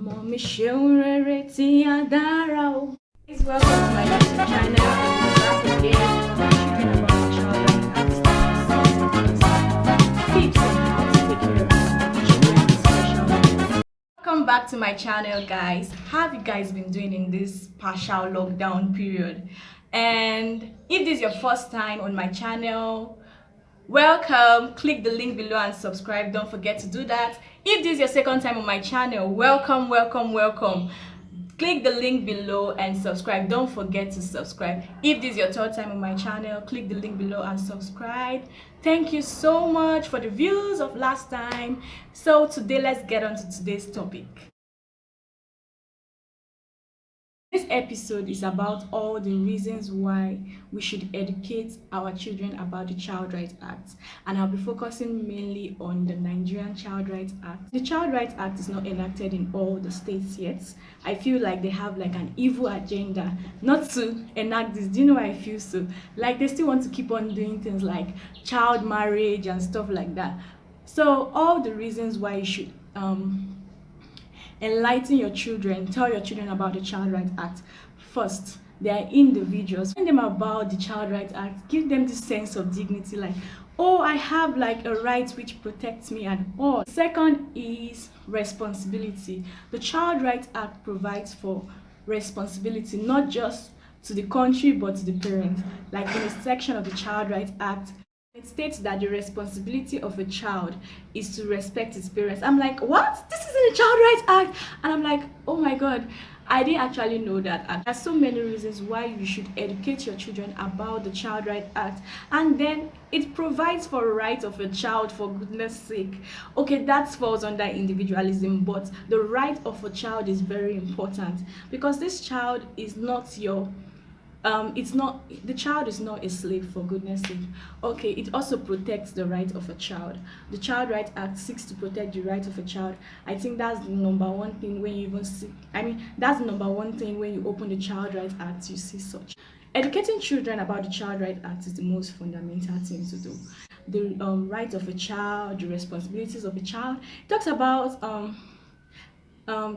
Mommy Shore Tiadara. Please welcome to my YouTube channel and back again. Children about the child tips on how to take care of children with special needs. Welcome back to my channel, guys. How have you guys been doing in this partial lockdown period? And if this is your first time on my channel, welcome. Click the link below and subscribe. Don't forget to do that. If this is your second time on my channel, welcome. Click the link below and subscribe. Don't forget to subscribe. If this is your third time on my channel, click the link below and subscribe. Thank you so much for the views of last time. So today, let's get on to today's topic. This episode is about all the reasons why we should educate our children about the Child Rights Act, and I'll be focusing mainly on the Nigerian Child Rights Act. The Child Rights Act is not enacted in all the states yet. I feel like they have like an evil agenda not to enact this. Do you know why I feel so? Like they still want to keep on doing things like child marriage and stuff like that. So all the reasons why you should enlighten your children, tell your children about the Child Rights Act. First, they are individuals. Tell them about the Child Rights Act. Give them this sense of dignity, like, oh, I have like a right which protects me and all. Second is responsibility. The Child Rights Act provides for responsibility, not just to the country but to the parents. Like in a section of the Child Rights Act, it states that the responsibility of a child is to respect his parents. I'm like, what? This is in the Child Rights Act? And I'm like, oh my God, I didn't actually know that. There's so many reasons why you should educate your children about the Child Rights Act. And then it provides for a right of a child, for goodness sake. Okay, that falls under individualism, but the right of a child is very important because this child is not your the child is not a slave, for goodness sake. Okay, it also protects the right of a child. The Child Rights Act seeks to protect the right of a child. I think that's the number one thing when you even see, that's the number one thing when you open the Child Rights Act, you see such. Educating children about the Child Rights Act is the most fundamental thing to do. The right of a child, the responsibilities of a child. It talks about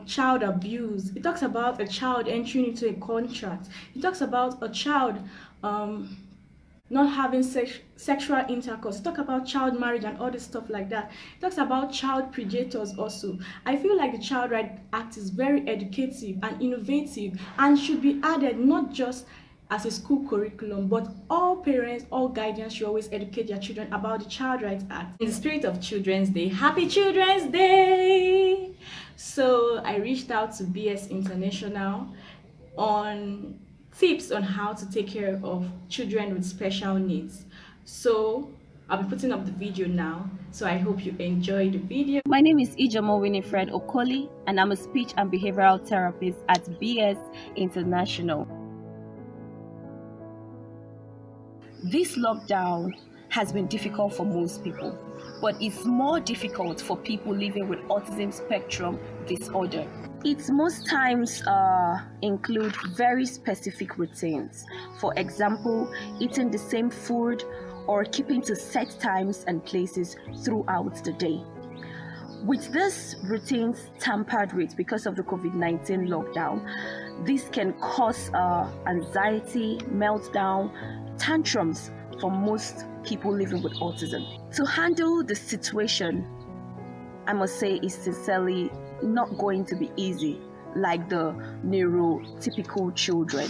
child abuse. It talks about a child entering into a contract. It talks about a child not having sexual intercourse. It talks about child marriage and all this stuff like that. It talks about child predators also. I feel like the Child Rights Act is very educative and innovative and should be added not just as a school curriculum, but all parents, all guardians should always educate their children about the Child Rights Act. In the spirit of Children's Day, happy Children's Day! So I reached out to BS International on tips on how to take care of children with special needs. So I'll be putting up the video now, so I hope you enjoy the video. My name is Ijomo Winifred Okoli, and I'm a speech and behavioral therapist at BS International. This lockdown has been difficult for most people, but it's more difficult for people living with autism spectrum disorder. It most times include very specific routines. For example, eating the same food or keeping to set times and places throughout the day. With these routines tampered with because of the COVID-19 lockdown, this can cause anxiety, meltdown, tantrums for most people living with autism. To handle the situation, I must say, is sincerely not going to be easy like the neurotypical children.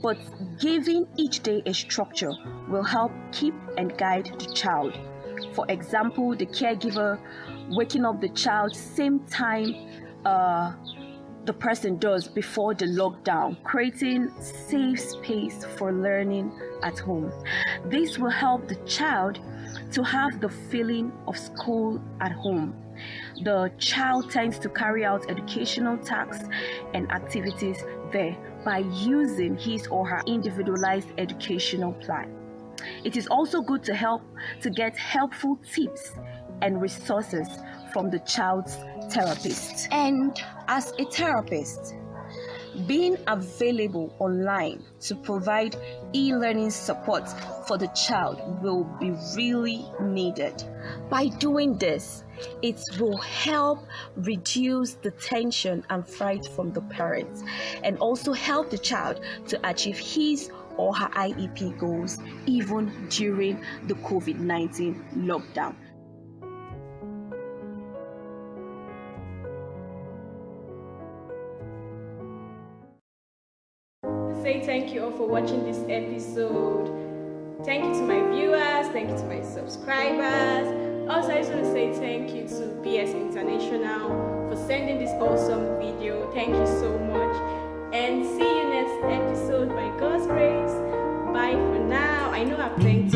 But giving each day a structure will help keep and guide the child. For example, the caregiver waking up the child same time the person does before the lockdown, creating safe space for learning at home. This will help the child to have the feeling of school at home. The child tends to carry out educational tasks and activities there by using his or her individualized educational plan. It is also good to get helpful tips and resources from the child's therapist. And as a therapist, being available online to provide e-learning support for the child will be really needed. By doing this, it will help reduce the tension and fright from the parents, and also help the child to achieve his or her IEP goals even during the COVID-19 lockdown. Say thank you all for watching this episode. Thank you to my viewers, thank you to my subscribers. Also, I just want to say thank you to BS International for sending this awesome video. Thank you so much, and see you next episode by God's grace. Bye for now. I know I've thanked